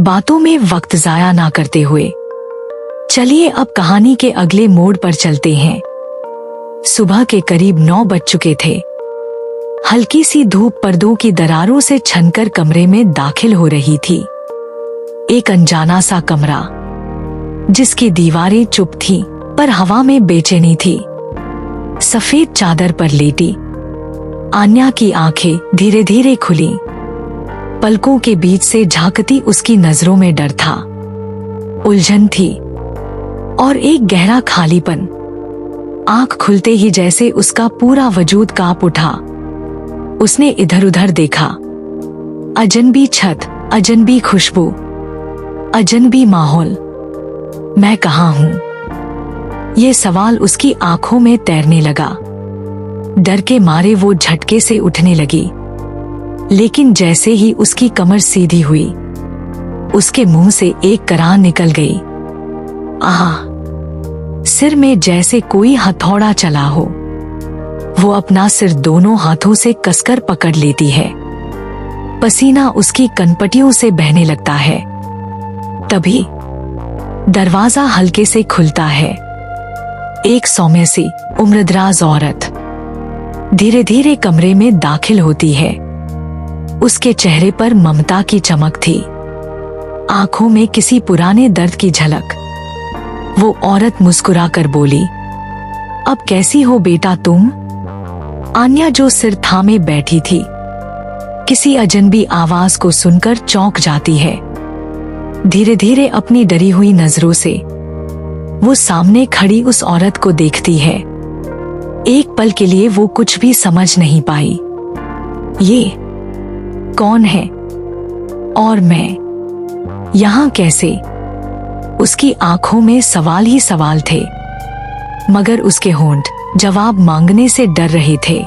बातों में वक्त जाया ना करते हुए चलिए अब कहानी के अगले मोड़ पर चलते हैं। सुबह के करीब 9 बज चुके थे। हल्की सी धूप पर्दों की दरारों से छनकर कमरे में दाखिल हो रही थी। एक अनजाना सा कमरा जिसकी दीवारें चुप थीं, पर हवा में बेचैनी थी। सफेद चादर पर लेटी आन्या की आंखें धीरे धीरे खुली। पलकों के बीच से झांकती उसकी नजरों में डर था, उलझन थी और एक गहरा खालीपन। आंख खुलते ही जैसे उसका पूरा वजूद कांप उठा। उसने इधर उधर देखा। अजनबी छत, अजनबी खुशबू, अजनबी माहौल। मैं कहाँ हूँ? ये सवाल उसकी आंखों में तैरने लगा। डर के मारे वो झटके से उठने लगी, लेकिन जैसे ही उसकी कमर सीधी हुई, उसके मुंह से एक कराह निकल गई। आह! सिर में जैसे कोई हथौड़ा चला हो। वो अपना सिर दोनों हाथों से कसकर पकड़ लेती है। पसीना उसकी कनपटियों से बहने लगता है। तभी दरवाजा हल्के से खुलता है। एक सौम्य सी उम्रदराज औरत धीरे धीरे कमरे में दाखिल होती है। उसके चेहरे पर ममता की चमक थी, आंखों में किसी पुराने दर्द की झलक। वो औरत मुस्कुराकर बोली, अब कैसी हो बेटा तुम? आन्या जो सिर थामे बैठी थी, किसी अजनबी आवाज को सुनकर चौंक जाती है। धीरे धीरे अपनी डरी हुई नजरों से वो सामने खड़ी उस औरत को देखती है। एक पल के लिए वो कुछ भी समझ नहीं पाई। ये कौन है और मैं यहाँ कैसे? उसकी आंखों में सवाल ही सवाल थे, मगर उसके होंठ जवाब मांगने से डर रहे थे।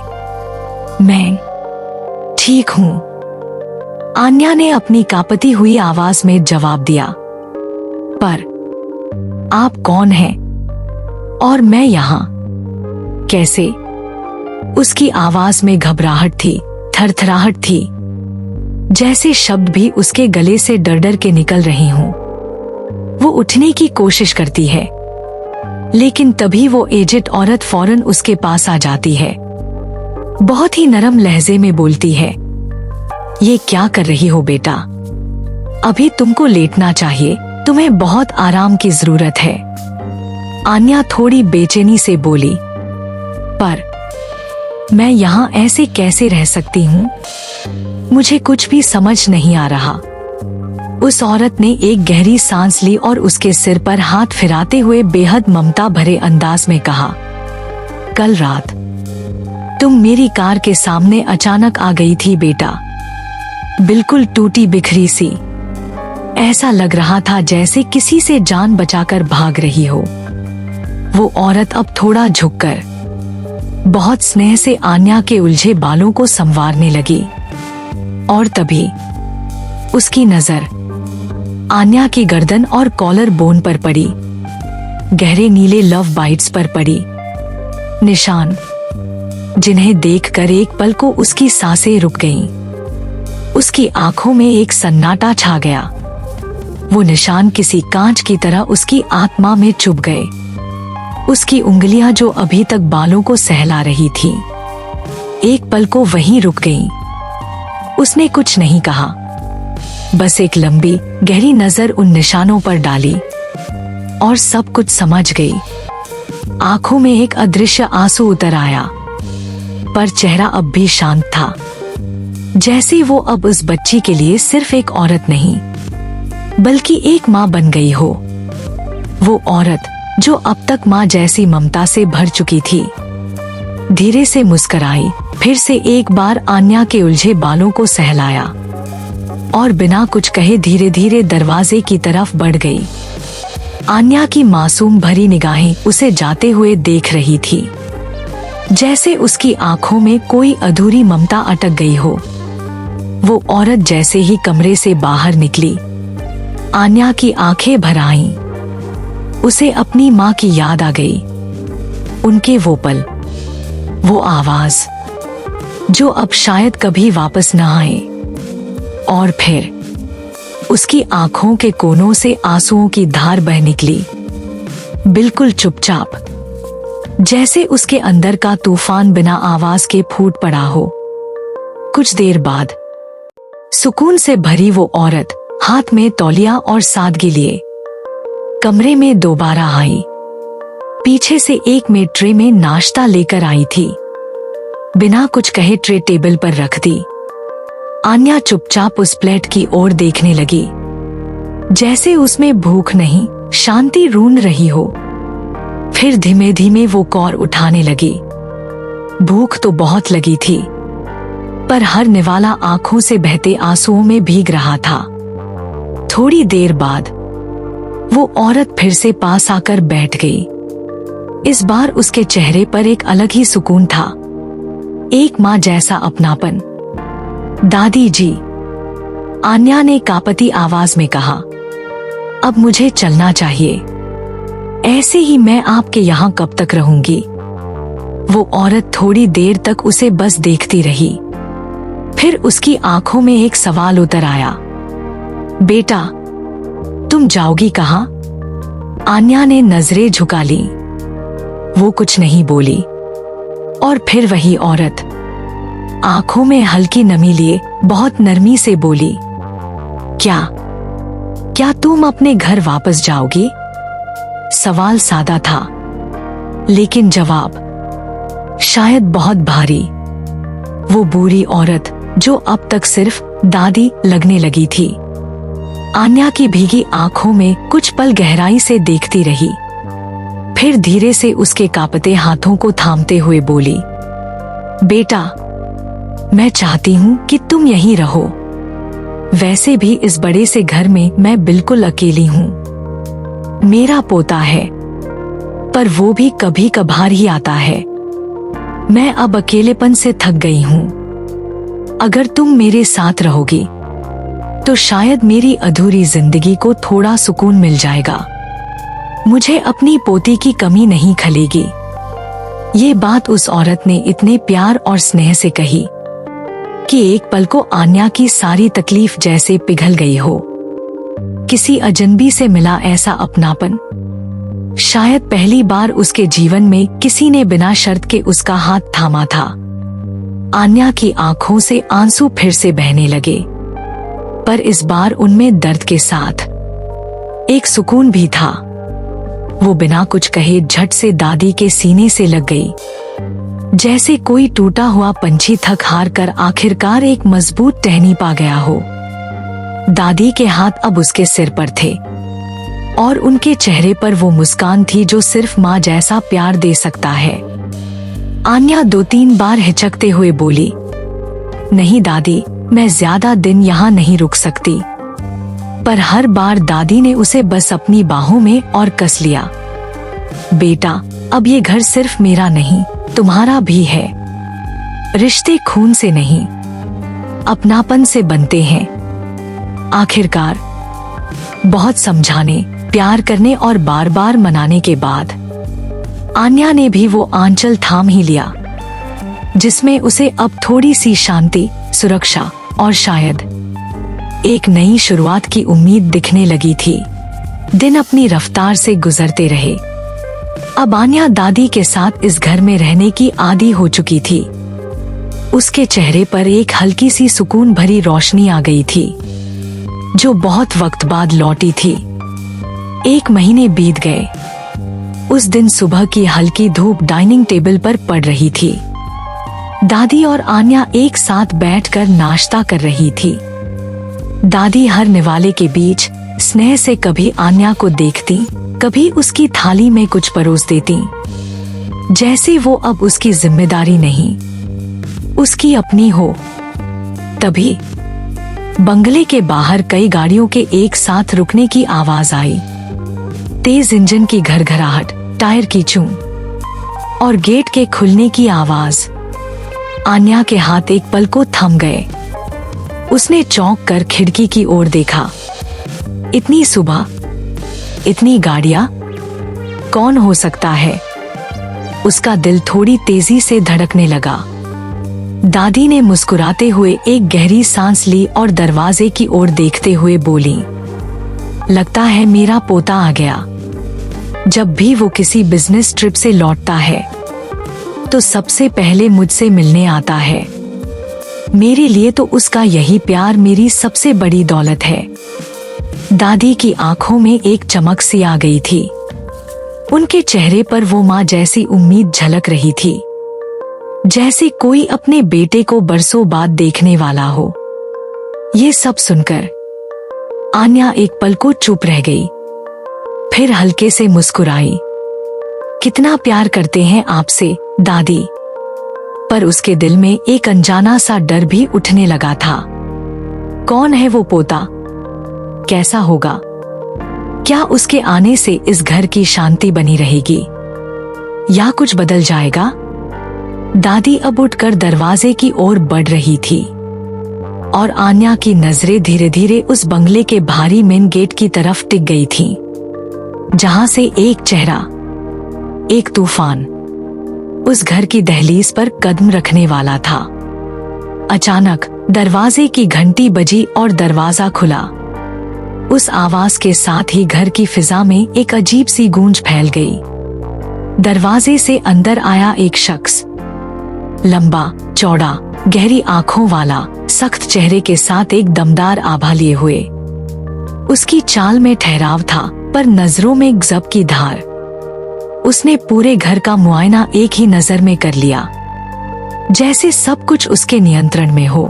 मैं ठीक हूँ, आन्या ने अपनी कांपती हुई आवाज में जवाब दिया। पर आप कौन हैं? और मैं यहाँ कैसे? उसकी आवाज में घबराहट थी, थरथराहट थी, जैसे शब्द भी उसके गले से डर डर के निकल रहे हों। वो उठने की कोशिश करती है, लेकिन तभी वो एजेड औरत फौरन उसके पास आ जाती है। बहुत ही नरम लहजे में बोलती है, ये क्या कर रही हो बेटा? अभी तुमको लेटना चाहिए, तुम्हें बहुत आराम की जरूरत है। आन्या थोड़ी बेचैनी से बोली, पर मैं यहाँ ऐसे कैसे रह सकती हूँ? मुझे कुछ भी समझ नहीं आ रहा। उस औरत ने एक गहरी सांस ली और उसके सिर पर हाथ फिराते हुए बेहद ममता भरे अंदाज में कहा, कल रात तुम मेरी कार के सामने अचानक आ गई थी बेटा, बिल्कुल टूटी बिखरी सी। ऐसा लग रहा था जैसे किसी से जान बचाकर भाग रही हो। वो औरत अब थोड़ा झुककर बहुत स्नेह से आन्या के उलझे बालों को संवारने लगी, और तभी उसकी नजर आन्या की गर्दन और कॉलर बोन पर पड़ी। गहरे नीले लव बाइट्स पर पड़ी, निशान जिन्हें देखकर एक पल को उसकी सांसें रुक गईं। उसकी आंखों में एक सन्नाटा छा गया। वो निशान किसी कांच की तरह उसकी आत्मा में चुभ गए। उसकी उंगलियां जो अभी तक बालों को सहला रही थी, एक पल को वहीं रुक गईं। उसने कुछ नहीं कहा, बस एक लंबी गहरी नजर उन निशानों पर डाली और सब कुछ समझ गई। आंखों में एक अदृश्य आंसू उतर आया, पर चेहरा अब भी शांत था, जैसे वो अब उस बच्ची के लिए सिर्फ एक औरत नहीं, बल्कि एक माँ बन गई हो। वो औरत जो अब तक माँ जैसी ममता से भर चुकी थी, धीरे से मुस्कुराई, फिर से एक बार आन्या के उलझे बालों को सहलाया और बिना कुछ कहे धीरे धीरे दरवाजे की तरफ बढ़ गई। आन्या की मासूम भरी निगाहें उसे जाते हुए देख रही थी, जैसे उसकी आंखों में कोई अधूरी ममता अटक गई हो। वो औरत जैसे ही कमरे से बाहर निकली, आन्या की आंखें भर आईं। उसे अपनी माँ की याद आ गई, उनके वो पल, वो आवाज जो अब शायद कभी वापस न आए। और फिर उसकी आंखों के कोनों से आंसुओं की धार बह निकली, बिल्कुल चुपचाप, जैसे उसके अंदर का तूफान बिना आवाज के फूट पड़ा हो। कुछ देर बाद सुकून से भरी वो औरत हाथ में तौलिया और सादगी लिए कमरे में दोबारा आई। पीछे से एक मेड ट्रे में नाश्ता लेकर आई थी। बिना कुछ कहे ट्रे टेबल पर रख दी। आन्या चुपचाप उस प्लेट की ओर देखने लगी, जैसे उसमें भूख नहीं, शांति ढूंढ रही हो। फिर धीमे धीमे वो कौर उठाने लगी। भूख तो बहुत लगी थी, पर हर निवाला आंखों से बहते आंसुओं में भीग रहा था। थोड़ी देर बाद वो औरत फिर से पास आकर बैठ गई। इस बार उसके चेहरे पर एक अलग ही सुकून था, एक माँ जैसा अपनापन। दादी जी, आन्या ने कांपती आवाज में कहा, अब मुझे चलना चाहिए। ऐसे ही मैं आपके यहाँ कब तक रहूंगी? वो औरत थोड़ी देर तक उसे बस देखती रही। फिर उसकी आंखों में एक सवाल उतर आया, बेटा, तुम जाओगी कहाँ? आन्या ने नजरें झुका ली। वो कुछ नहीं बोली। और फिर वही औरत आंखों में हल्की नमी लिए बहुत नरमी से बोली, क्या तुम अपने घर वापस जाओगी? सवाल सादा था, लेकिन जवाब शायद बहुत भारी। वो बूढ़ी औरत जो अब तक सिर्फ दादी लगने लगी थी, आन्या की भीगी आंखों में कुछ पल गहराई से देखती रही। फिर धीरे से उसके कांपते हाथों को थामते हुए बोली, बेटा, मैं चाहती हूँ कि तुम यहीं रहो। वैसे भी इस बड़े से घर में मैं बिल्कुल अकेली हूँ। मेरा पोता है, पर वो भी कभी कभार ही आता है। मैं अब अकेलेपन से थक गई हूँ। अगर तुम मेरे साथ रहोगी तो शायद मेरी अधूरी जिंदगी को थोड़ा सुकून मिल जाएगा। मुझे अपनी पोती की कमी नहीं खलेगी। ये बात उस औरत ने इतने प्यार और स्नेह से कही कि एक पल को आन्या की सारी तकलीफ जैसे पिघल गई हो। किसी अजनबी से मिला ऐसा अपनापन। शायद पहली बार उसके जीवन में किसी ने बिना शर्त के उसका हाथ थामा था। आन्या की आंखों से आंसू फिर से बहने लगे, पर इस बार उनमें दर्द के साथ एक सुकून भी था। वो बिना कुछ कहे झट से दादी के सीने से लग गई, जैसे कोई टूटा हुआ पंछी थक हार कर आखिरकार एक मजबूत टहनी पा गया हो। दादी के हाथ अब उसके सिर पर थे और उनके चेहरे पर वो मुस्कान थी जो सिर्फ माँ जैसा प्यार दे सकता है। आन्या 2-3 बार हिचकते हुए बोली, नहीं दादी, मैं ज्यादा दिन यहाँ नहीं रुक सकती। पर हर बार दादी ने उसे बस अपनी बाहों में और कस लिया। बेटा, अब ये घर सिर्फ मेरा नहीं, तुम्हारा भी है। रिश्ते खून से नहीं, अपनापन से बनते हैं। आखिरकार बहुत समझाने, प्यार करने और बार बार मनाने के बाद आन्या ने भी वो आंचल थाम ही लिया, जिसमें उसे अब थोड़ी सी शांति, सुरक्षा और शायद एक नई शुरुआत की उम्मीद दिखने लगी थी। दिन अपनी रफ्तार से गुजरते रहे। अब आन्या दादी के साथ इस घर में रहने की आदी हो चुकी थी। उसके चेहरे पर एक हल्की सी सुकून भरी रोशनी आ गई थी, जो बहुत वक्त बाद लौटी थी। 1 महीने बीत गए। उस दिन सुबह की हल्की धूप डाइनिंग टेबल पर पड़ रही थी। दादी और आन्या एक साथ बैठकर नाश्ता कर रही थी। दादी हर निवाले के बीच स्नेह से कभी आन्या को देखती, कभी उसकी थाली में कुछ परोस देती, जैसे वो अब उसकी जिम्मेदारी नहीं, उसकी अपनी हो। तभी बंगले के बाहर कई गाड़ियों के एक साथ रुकने की आवाज आई। तेज इंजन की घरघराहट, टायर की चूं और गेट के खुलने की आवाज। आन्या के हाथ एक पल को थम गए। उसने चौंक कर खिड़की की ओर देखा। इतनी सुबह, इतनी गाड़ियां, कौन हो सकता है? उसका दिल थोड़ी तेजी से धड़कने लगा। दादी ने मुस्कुराते हुए एक गहरी सांस ली और दरवाजे की ओर देखते हुए बोली, लगता है मेरा पोता आ गया। जब भी वो किसी बिजनेस ट्रिप से लौटता है तो सबसे पहले मुझसे मिलने आता है। मेरे लिए तो उसका यही प्यार मेरी सबसे बड़ी दौलत है। दादी की आंखों में एक चमक सी आ गई थी। उनके चेहरे पर वो माँ जैसी उम्मीद झलक रही थी, जैसे कोई अपने बेटे को बरसों बाद देखने वाला हो। ये सब सुनकर आन्या एक पल को चुप रह गई, फिर हल्के से मुस्कुराई। कितना प्यार करते हैं आपसे दादी। पर उसके दिल में एक अनजाना सा डर भी उठने लगा था। कौन है वो पोता? कैसा होगा? क्या उसके आने से इस घर की शांति बनी रहेगी या कुछ बदल जाएगा? दादी अब उठकर दरवाजे की ओर बढ़ रही थी और आन्या की नजरें धीरे धीरे उस बंगले के भारी मेन गेट की तरफ टिक गई थीं, जहां से एक चेहरा, एक तूफान उस घर की दहलीज पर कदम रखने वाला था। अचानक दरवाजे की घंटी बजी और दरवाजा खुला। उस आवाज के साथ ही घर की फिजा में एक अजीब सी गूंज फैल गई। दरवाजे से अंदर आया एक शख्स, लंबा चौड़ा गहरी आंखों वाला, सख्त चेहरे के साथ एक दमदार आभा लिए हुए। उसकी चाल में ठहराव था पर नजरों में गजब की धार। उसने पूरे घर का मुआयना एक ही नजर में कर लिया, जैसे सब कुछ उसके नियंत्रण में हो।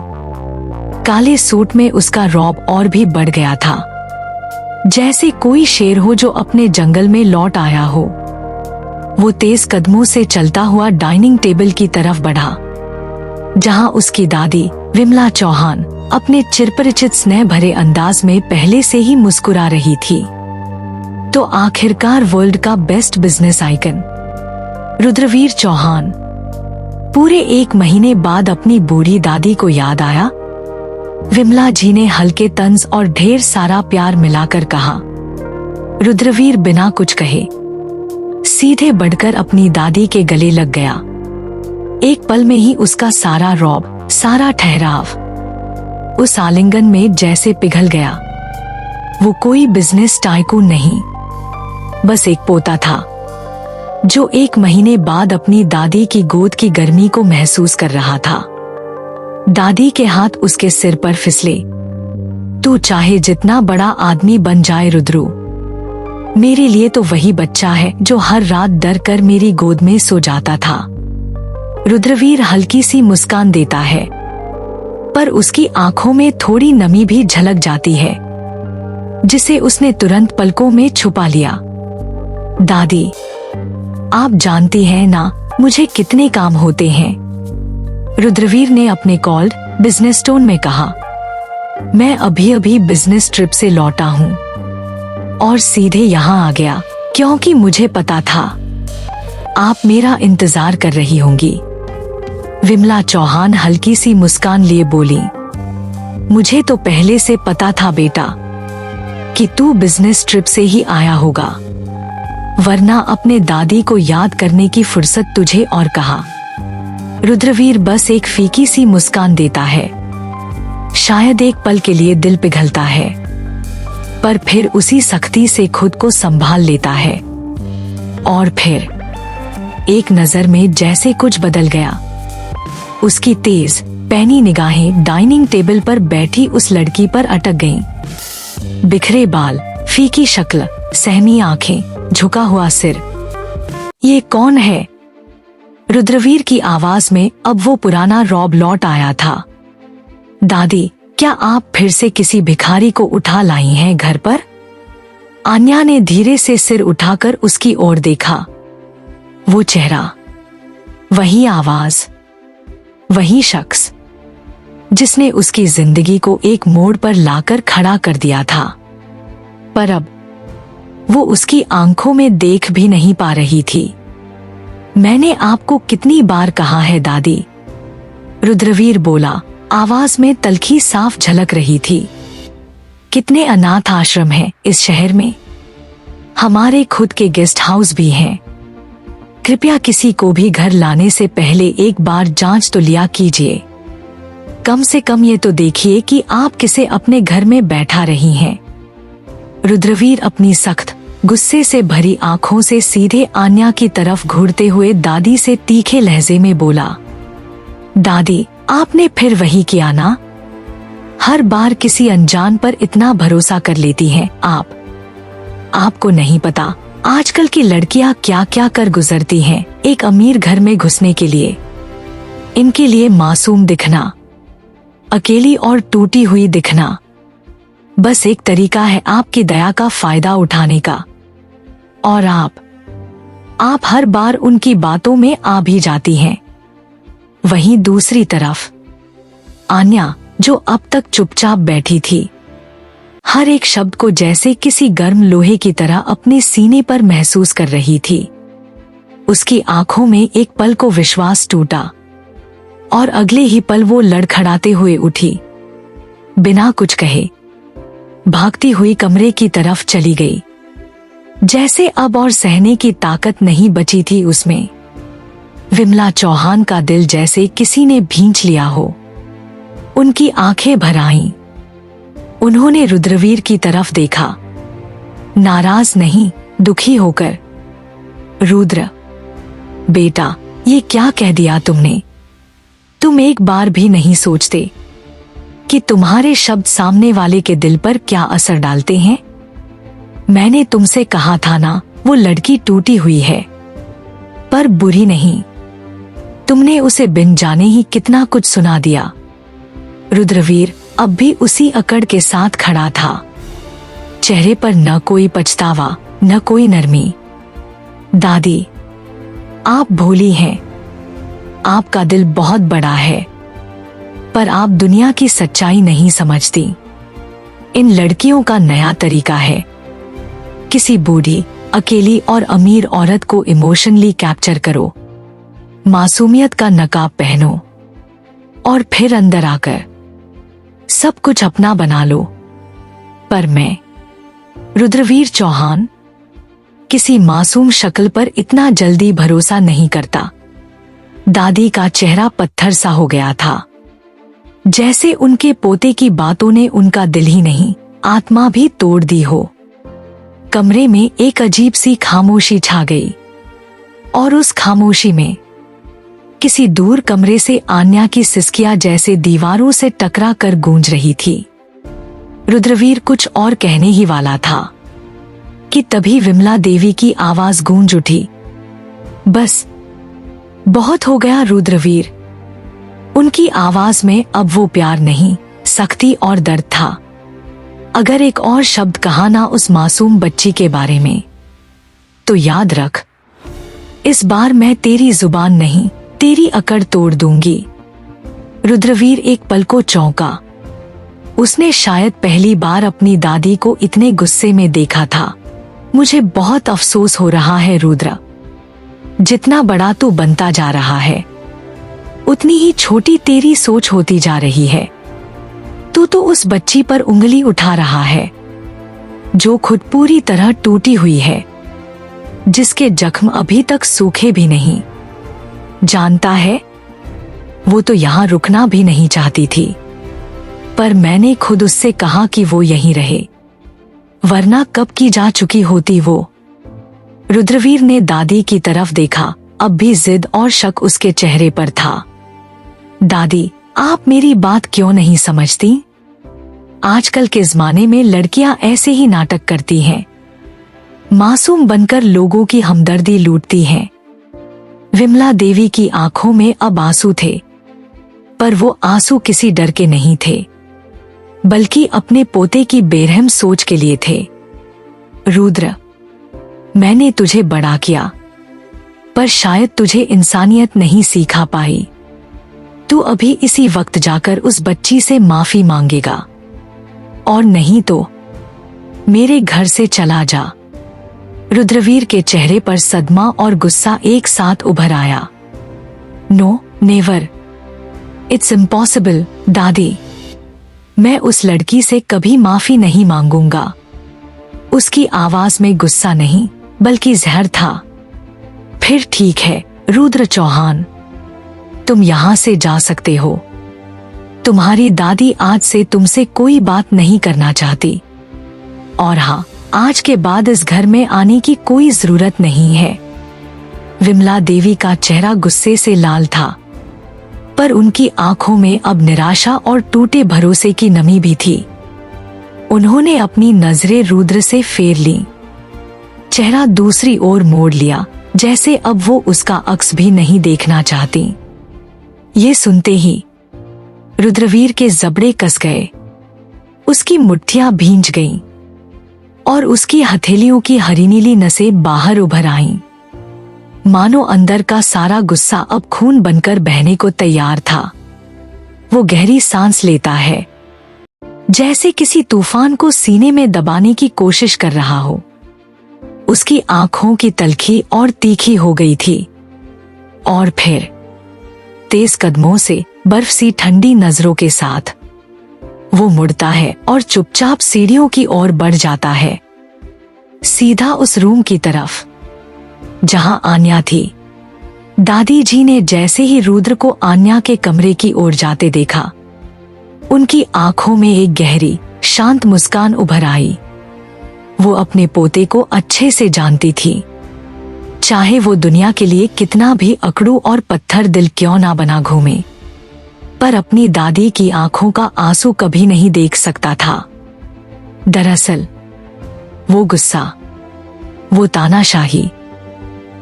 काले सूट में उसका रौब और भी बढ़ गया था, जैसे कोई शेर हो जो अपने जंगल में लौट आया हो। वो तेज कदमों से चलता हुआ डाइनिंग टेबल की तरफ बढ़ा, जहां उसकी दादी विमला चौहान अपने चिरपरिचित स्नेह भरे अंदाज में पहले से ही मुस्कुरा रही थी। तो आखिरकार वर्ल्ड का best business icon Rudraveer Chauhan पूरे 1 महीने बाद अपनी बूढ़ी दादी को याद आया। विमला जी ने हल्के तंज और ढेर सारा प्यार मिलाकर कहा। रुद्रवीर बिना कुछ कहे सीधे बढ़कर अपनी दादी के गले लग गया। एक पल में ही उसका सारा रौब, सारा ठहराव उस आलिंगन में जैसे पिघल गया। वो कोई बिजनेस टाइकून नहीं, बस एक पोता था जो 1 महीने बाद अपनी दादी की गोद की गर्मी को महसूस कर रहा था। दादी के हाथ उसके सिर पर फिसले। तू चाहे जितना बड़ा आदमी बन जाए रुद्रू, मेरे लिए तो वही बच्चा है जो हर रात डर कर मेरी गोद में सो जाता था। रुद्रवीर हल्की सी मुस्कान देता है, पर उसकी आंखों में थोड़ी नमी भी झलक जाती है, जिसे उसने तुरंत पलकों में छुपा लिया। दादी, आप जानती हैं ना मुझे कितने काम होते हैं। रुद्रवीर ने अपने कॉल्ड बिजनेस टोन में कहा। मैं अभी अभी बिजनेस ट्रिप से लौटा हूँ और सीधे यहाँ आ गया क्योंकि मुझे पता था आप मेरा इंतजार कर रही होंगी। विमला चौहान हल्की सी मुस्कान लिए बोली, मुझे तो पहले से पता था बेटा कि तू बिजनेस ट्रिप से ही आया होगा, वरना अपने दादी को याद करने की फुर्सत तुझे और कहा। रुद्रवीर बस एक फीकी सी मुस्कान देता है। शायद एक पल के लिए दिल पिघलता है, पर फिर उसी सख्ती से खुद को संभाल लेता है। और फिर एक नजर में जैसे कुछ बदल गया। उसकी तेज पैनी निगाहें डाइनिंग टेबल पर बैठी उस लड़की पर अटक गईं। बिखरे बाल, फीकी शक्ल, सहमी आंखें, झुका हुआ सिर। ये कौन है? रुद्रवीर की आवाज में अब वो पुराना रौब लौट आया था। दादी, क्या आप फिर से किसी भिखारी को उठा लाई हैं घर पर? आन्या ने धीरे से सिर उठाकर उसकी ओर देखा। वो चेहरा, वही आवाज, वही शख्स जिसने उसकी जिंदगी को एक मोड़ पर लाकर खड़ा कर दिया था, पर अब वो उसकी आंखों में देख भी नहीं पा रही थी। मैंने आपको कितनी बार कहा है दादी, रुद्रवीर बोला, आवाज में तल्खी साफ झलक रही थी। कितने अनाथ आश्रम हैं इस शहर में, हमारे खुद के गेस्ट हाउस भी हैं, कृपया किसी को भी घर लाने से पहले एक बार जांच तो लिया कीजिए। कम से कम ये तो देखिए कि आप किसे अपने घर में बैठा रही हैं। रुद्रवीर अपनी सख्त गुस्से से भरी आंखों से सीधे आन्या की तरफ घूरते हुए दादी से तीखे लहजे में बोला, दादी, आपने फिर वही किया ना? हर बार किसी अनजान पर इतना भरोसा कर लेती हैं आप। आपको नहीं पता आजकल की लड़कियां क्या क्या कर गुजरती हैं एक अमीर घर में घुसने के लिए। इनके लिए मासूम दिखना, अकेली और टूटी हुई दिखना, बस एक तरीका है आपकी दया का फायदा उठाने का। और आप हर बार उनकी बातों में आ भी जाती हैं। वहीं दूसरी तरफ आन्या, जो अब तक चुपचाप बैठी थी, हर एक शब्द को जैसे किसी गर्म लोहे की तरह अपने सीने पर महसूस कर रही थी। उसकी आंखों में एक पल को विश्वास टूटा और अगले ही पल वो लड़खड़ाते हुए उठी। बिना कुछ कहे भागती हुई कमरे की तरफ चली गई, जैसे अब और सहने की ताकत नहीं बची थी उसमें। विमला चौहान का दिल जैसे किसी ने भींच लिया हो। उनकी आंखें भर आईं। उन्होंने रुद्रवीर की तरफ देखा, नाराज नहीं, दुखी होकर। रुद्र बेटा, ये क्या कह दिया तुमने? तुम एक बार भी नहीं सोचते कि तुम्हारे शब्द सामने वाले के दिल पर क्या असर डालते हैं? मैंने तुमसे कहा था ना, वो लड़की टूटी हुई है, पर बुरी नहीं। तुमने उसे बिन जाने ही कितना कुछ सुना दिया। रुद्रवीर अब भी उसी अकड़ के साथ खड़ा था, चेहरे पर न कोई पछतावा, न कोई नरमी। दादी, आप भोली हैं, आपका दिल बहुत बड़ा है, पर आप दुनिया की सच्चाई नहीं समझती। इन लड़कियों का नया तरीका है, किसी बूढ़ी, अकेली और अमीर औरत को इमोशनली कैप्चर करो, मासूमियत का नकाब पहनो और फिर अंदर आकर सब कुछ अपना बना लो। पर मैं, रुद्रवीर चौहान, किसी मासूम शक्ल पर इतना जल्दी भरोसा नहीं करता। दादी का चेहरा पत्थर सा हो गया था, जैसे उनके पोते की बातों ने उनका दिल ही नहीं, आत्मा भी तोड़ दी हो। कमरे में एक अजीब सी खामोशी छा गई और उस खामोशी में किसी दूर कमरे से आन्या की सिसकियां जैसे दीवारों से टकरा कर गूंज रही थी। रुद्रवीर कुछ और कहने ही वाला था कि तभी विमला देवी की आवाज गूंज उठी, बस, बहुत हो गया रुद्रवीर। उनकी आवाज में अब वो प्यार नहीं, सख्ती और दर्द था। अगर एक और शब्द कहा ना उस मासूम बच्ची के बारे में, तो याद रख, इस बार मैं तेरी जुबान नहीं, तेरी अकड़ तोड़ दूंगी। रुद्रवीर एक पल को चौंका। उसने शायद पहली बार अपनी दादी को इतने गुस्से में देखा था। मुझे बहुत अफसोस हो रहा है रुद्र, जितना बड़ा तू बनता जा रहा है, उतनी ही छोटी तेरी सोच होती जा रही है। तू तो उस बच्ची पर उंगली उठा रहा है, जो खुद पूरी तरह टूटी हुई है, जिसके जख्म अभी तक सूखे भी नहीं। जानता है, वो तो यहाँ रुकना भी नहीं चाहती थी, पर मैंने खुद उससे कहा कि वो यहीं रहे, वरना कब की जा चुकी होती वो। रुद्रवीर ने दादी की तरफ देखा, अब भी जिद और शक उसके चेहरे पर था। दादी, आप मेरी बात क्यों नहीं समझती? आजकल के जमाने में लड़कियां ऐसे ही नाटक करती हैं, मासूम बनकर लोगों की हमदर्दी लूटती हैं। विमला देवी की आंखों में अब आंसू थे, पर वो आंसू किसी डर के नहीं थे, बल्कि अपने पोते की बेरहम सोच के लिए थे। रुद्र, मैंने तुझे बड़ा किया, पर शायद तुझे इंसानियत नहीं सिखा पाई। तू अभी इसी वक्त जाकर उस बच्ची से माफी मांगेगा, और नहीं तो मेरे घर से चला जा। रुद्रवीर के चेहरे पर सदमा और गुस्सा एक साथ उभर आया। नो, नेवर, इट्स इम्पॉसिबल दादी। मैं उस लड़की से कभी माफी नहीं मांगूंगा। उसकी आवाज में गुस्सा नहीं, बल्कि जहर था। फिर ठीक है रुद्र चौहान, तुम यहाँ से जा सकते हो। तुम्हारी दादी आज से तुमसे कोई बात नहीं करना चाहती। और हाँ, आज के बाद इस घर में आने की कोई जरूरत नहीं है। विमला देवी का चेहरा गुस्से से लाल था, पर उनकी आंखों में अब निराशा और टूटे भरोसे की नमी भी थी। उन्होंने अपनी नजरें रुद्र से फेर ली, चेहरा दूसरी ओर मोड़ लिया, जैसे अब वो उसका अक्स भी नहीं देखना चाहती। ये सुनते ही रुद्रवीर के जबड़े कस गए, उसकी मुट्ठियां भींच गईं और उसकी हथेलियों की हरी नीली नसें बाहर उभर आईं, मानो अंदर का सारा गुस्सा अब खून बनकर बहने को तैयार था। वो गहरी सांस लेता है, जैसे किसी तूफान को सीने में दबाने की कोशिश कर रहा हो। उसकी आंखों की तलखी और तीखी हो गई थी, और फिर तेज कदमों से बर्फ सी ठंडी नजरों के साथ वो मुड़ता है और चुपचाप सीढ़ियों की ओर बढ़ जाता है, सीधा उस रूम की तरफ जहां आन्या थी। दादी जी ने जैसे ही रुद्र को आन्या के कमरे की ओर जाते देखा, उनकी आंखों में एक गहरी शांत मुस्कान उभर आई। वो अपने पोते को अच्छे से जानती थी, चाहे वो दुनिया के लिए कितना भी अकड़ू और पत्थर दिल क्यों ना बना घूमे, पर अपनी दादी की आंखों का आंसू कभी नहीं देख सकता था। दरअसल वो गुस्सा, वो तानाशाही,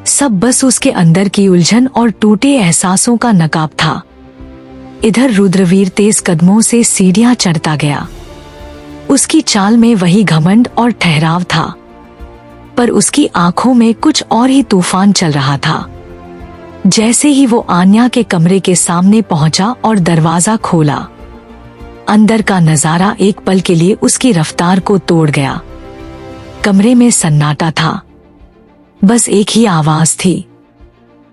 सब बस उसके अंदर की उलझन और टूटे एहसासों का नकाब था। इधर रुद्रवीर तेज कदमों से सीढ़ियां चढ़ता गया। उसकी चाल में वही घमंड और ठहराव था, पर उसकी आंखों में कुछ और ही तूफान चल रहा था। जैसे ही वो आन्या के कमरे के सामने पहुंचा और दरवाजा खोला, अंदर का नजारा एक पल के लिए उसकी रफ्तार को तोड़ गया। कमरे में सन्नाटा था, बस एक ही आवाज थी,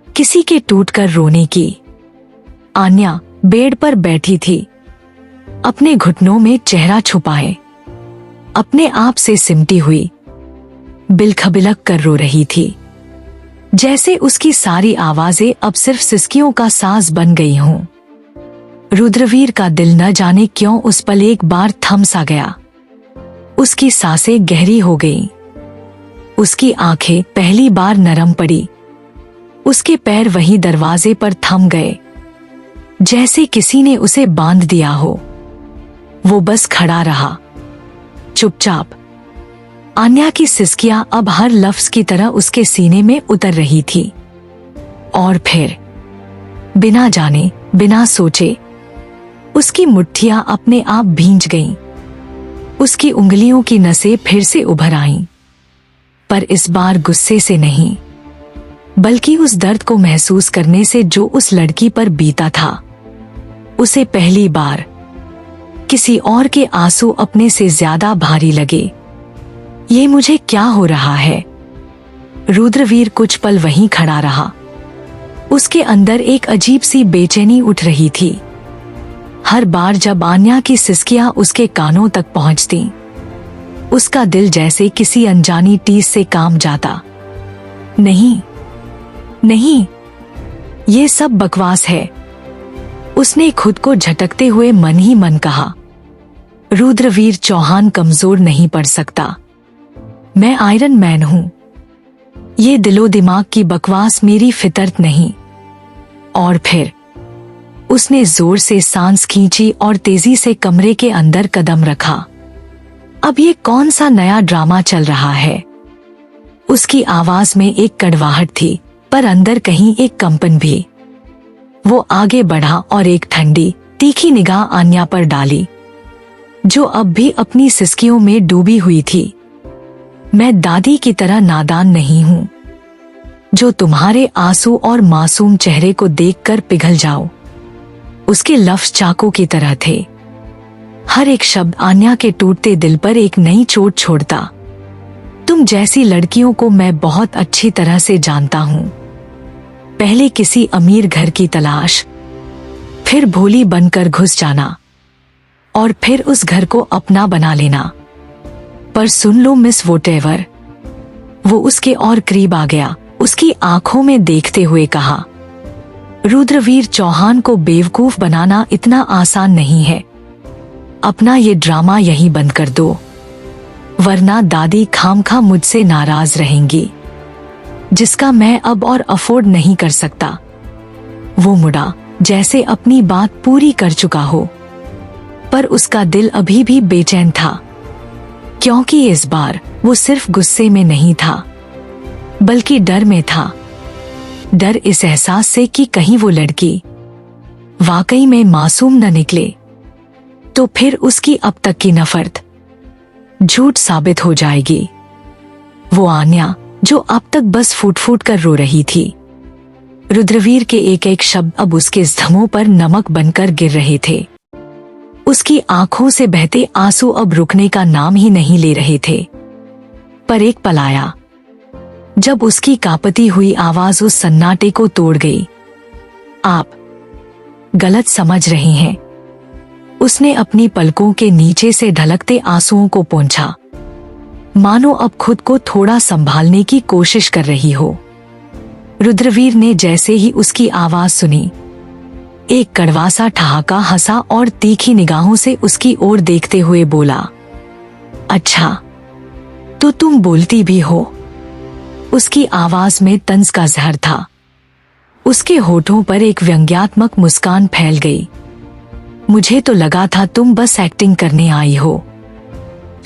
किसी के टूटकर रोने की। आन्या बेड पर बैठी थी, अपने घुटनों में चेहरा छुपाए, अपने आप से सिमटी हुई, बिलखबिलक कर रो रही थी, जैसे उसकी सारी आवाजें अब सिर्फ सिसकियों का साज बन गई हों। रुद्रवीर का दिल न जाने क्यों उस पल एक बार थम सा गया। उसकी सांसें गहरी हो गईं, उसकी आंखें पहली बार नरम पड़ी, उसके पैर वहीं दरवाजे पर थम गए, जैसे किसी ने उसे बांध दिया हो। वो बस खड़ा रहा, चुपचाप। आन्या की सिसकियां अब हर लफ्ज की तरह उसके सीने में उतर रही थी, और फिर बिना जाने बिना सोचे उसकी मुट्ठियां अपने आप भींच गईं। उसकी उंगलियों की नसें फिर से उभर आईं, पर इस बार गुस्से से नहीं, बल्कि उस दर्द को महसूस करने से जो उस लड़की पर बीता था। उसे पहली बार किसी और के आंसू अपने से ज्यादा भारी लगे। ये मुझे क्या हो रहा है? रुद्रवीर कुछ पल वहीं खड़ा रहा। उसके अंदर एक अजीब सी बेचैनी उठ रही थी। हर बार जब आन्या की सिसकियां उसके कानों तक पहुंचती, उसका दिल जैसे किसी अनजानी टीस से काम जाता। नहीं नहीं, ये सब बकवास है, उसने खुद को झटकते हुए मन ही मन कहा। रुद्रवीर चौहान कमजोर नहीं पड़ सकता, मैं आयरन मैन हूं। ये दिलो दिमाग की बकवास मेरी फितरत नहीं। और फिर उसने जोर से सांस खींची और तेजी से कमरे के अंदर कदम रखा। अब ये कौन सा नया ड्रामा चल रहा है? उसकी आवाज में एक कड़वाहट थी, पर अंदर कहीं एक कंपन भी। वो आगे बढ़ा और एक ठंडी तीखी निगाह आन्या पर डाली, जो अब भी अपनी सिसकियों में डूबी हुई थी। मैं दादी की तरह नादान नहीं हूं, जो तुम्हारे आंसू और मासूम चेहरे को देखकर पिघल जाओ। उसके लफ्ज चाकू की तरह थे, हर एक शब्द आन्या के टूटते दिल पर एक नई चोट छोड़ता। तुम जैसी लड़कियों को मैं बहुत अच्छी तरह से जानता हूं। पहले किसी अमीर घर की तलाश, फिर भोली बनकर घुस जाना, और फिर उस घर को अपना बना लेना। पर सुन लो मिस वोटेवर, वो उसके और करीब आ गया, उसकी आंखों में देखते हुए कहा, रुद्रवीर चौहान को बेवकूफ बनाना इतना आसान नहीं है। अपना ये ड्रामा यहीं बंद कर दो, वरना दादी खामखा मुझसे नाराज रहेंगी, जिसका मैं अब और अफोर्ड नहीं कर सकता। वो मुड़ा जैसे अपनी बात पूरी कर चुका हो, पर उसका दिल अभी भी बेचैन था, क्योंकि इस बार वो सिर्फ गुस्से में नहीं था, बल्कि डर में था। डर इस एहसास से कि कहीं वो लड़की वाकई में मासूम न निकले, तो फिर उसकी अब तक की नफरत झूठ साबित हो जाएगी। वो आन्या जो अब तक बस फूट फूट कर रो रही थी। रुद्रवीर के एक एक शब्द अब उसके धमों पर नमक बनकर गिर रहे थे। उसकी आंखों से बहते आंसू अब रुकने का नाम ही नहीं ले रहे थे। पर एक पल आया जब उसकी कांपती हुई आवाज उस सन्नाटे को तोड़ गई। आप गलत समझ रहे हैं। उसने अपनी पलकों के नीचे से ढलकते आंसुओं को पोंछा, मानो अब खुद को थोड़ा संभालने की कोशिश कर रही हो। रुद्रवीर ने जैसे ही उसकी आवाज सुनी, एक कड़वा सा ठहाका हंसा और तीखी निगाहों से उसकी ओर देखते हुए बोला, अच्छा तो तुम बोलती भी हो। उसकी आवाज में तंज का जहर था। उसके होठों पर एक व्यंग्यात्मक मुस्कान फैल गई। मुझे तो लगा था तुम बस एक्टिंग करने आई हो,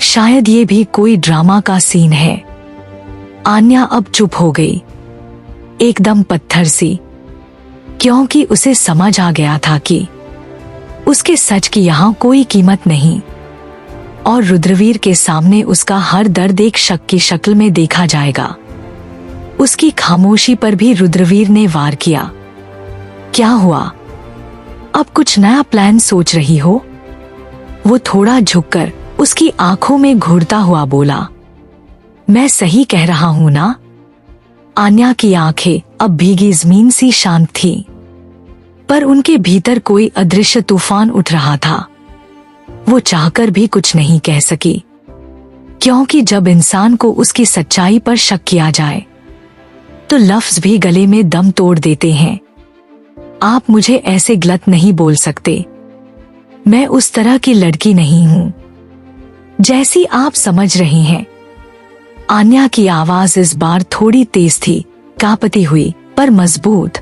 शायद ये भी कोई ड्रामा का सीन है। आन्या अब चुप हो गई, एकदम पत्थर सी, क्योंकि उसे समझ आ गया था कि उसके सच की यहाँ कोई कीमत नहीं, और रुद्रवीर के सामने उसका हर दर्द एक शक की शक्ल में देखा जाएगा। उसकी खामोशी पर भी रुद्रवीर ने वार किया। क्या हुआ, अब कुछ नया प्लान सोच रही हो? वो थोड़ा झुककर उसकी आंखों में घूरता हुआ बोला, मैं सही कह रहा हूं ना? आन्या की आंखें अब भीगी जमीन सी शांत थी, पर उनके भीतर कोई अदृश्य तूफान उठ रहा था। वो चाहकर भी कुछ नहीं कह सकी, क्योंकि जब इंसान को उसकी सच्चाई पर शक किया जाए तो लफ्ज भी गले में दम तोड़ देते हैं। आप मुझे ऐसे गलत नहीं बोल सकते। मैं उस तरह की लड़की नहीं हूं जैसी आप समझ रही हैं। आन्या की आवाज इस बार थोड़ी तेज थी, कांपती हुई पर मजबूत।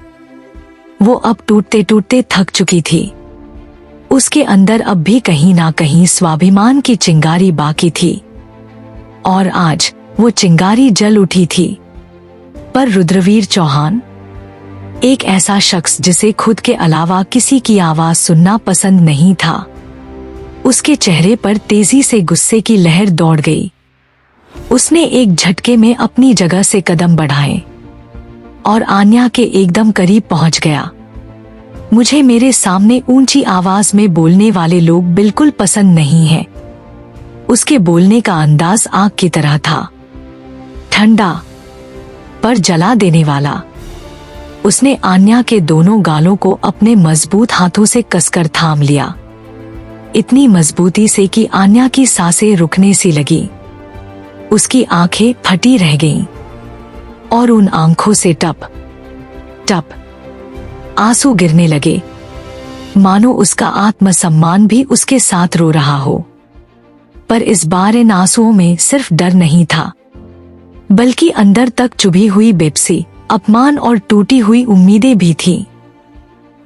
वो अब टूटते टूटते थक चुकी थी। उसके अंदर अब भी कहीं ना कहीं स्वाभिमान की चिंगारी बाकी थी, और आज वो चिंगारी जल उठी थी। पर रुद्रवीर चौहान, एक ऐसा शख्स जिसे खुद के अलावा किसी की आवाज सुनना पसंद नहीं था। उसके चेहरे पर तेजी से गुस्से की लहर दौड़ गई। उसने एक झटके में अपनी जगह से कदम बढ़ाए और आन्या के एकदम करीब पहुंच गया। मुझे मेरे सामने ऊंची आवाज में बोलने वाले लोग बिल्कुल पसंद नहीं हैं। उसके बोलने का अंदाज आग की तरह था, ठंडा पर जला देने वाला। उसने आन्या के दोनों गालों को अपने मजबूत हाथों से कसकर थाम लिया, इतनी मजबूती से कि आन्या की सांसें रुकने सी लगी। उसकी आंखें फटी रह गईं, और उन आंखों से टप टप आंसू गिरने लगे, मानो उसका आत्मसम्मान भी उसके साथ रो रहा हो। पर इस बार इन आंसुओं में सिर्फ डर नहीं था, बल्कि अंदर तक चुभी हुई बेबसी, अपमान और टूटी हुई उम्मीदें भी थीं।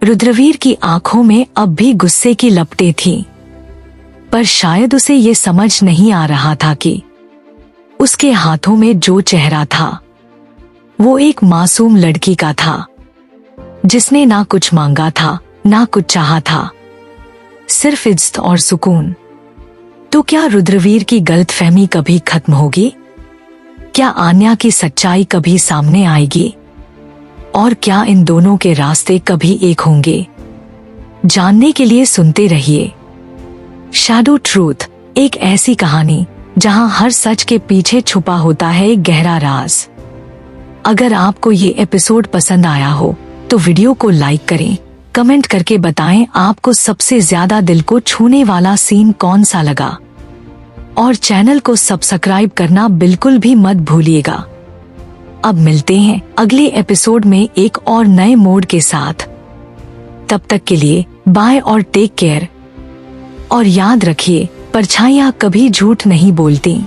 रुद्रवीर की आंखों में अब भी गुस्से की लपटें थीं, पर शायद उसे ये समझ नहीं आ रहा था कि उसके हाथों में जो चेहरा था वो एक मासूम लड़की का था, जिसने ना कुछ मांगा था ना कुछ चाहा था, सिर्फ इज्जत और सुकून। तो क्या रुद्रवीर की गलतफहमी कभी खत्म होगी? क्या आन्या की सच्चाई कभी सामने आएगी? और क्या इन दोनों के रास्ते कभी एक होंगे? जानने के लिए सुनते रहिए शैडो ट्रूथ, एक ऐसी कहानी जहां हर सच के पीछे छुपा होता है एक गहरा राज। अगर आपको ये एपिसोड पसंद आया हो तो वीडियो को लाइक करें, कमेंट करके बताएं आपको सबसे ज्यादा दिल को छूने वाला सीन कौन सा लगा, और चैनल को सब्सक्राइब करना बिल्कुल भी मत भूलिएगा। अब मिलते हैं अगले एपिसोड में एक और नए मोड के साथ। तब तक के लिए बाय और टेक केयर। और याद रखिए, परछाइयां कभी झूठ नहीं बोलती।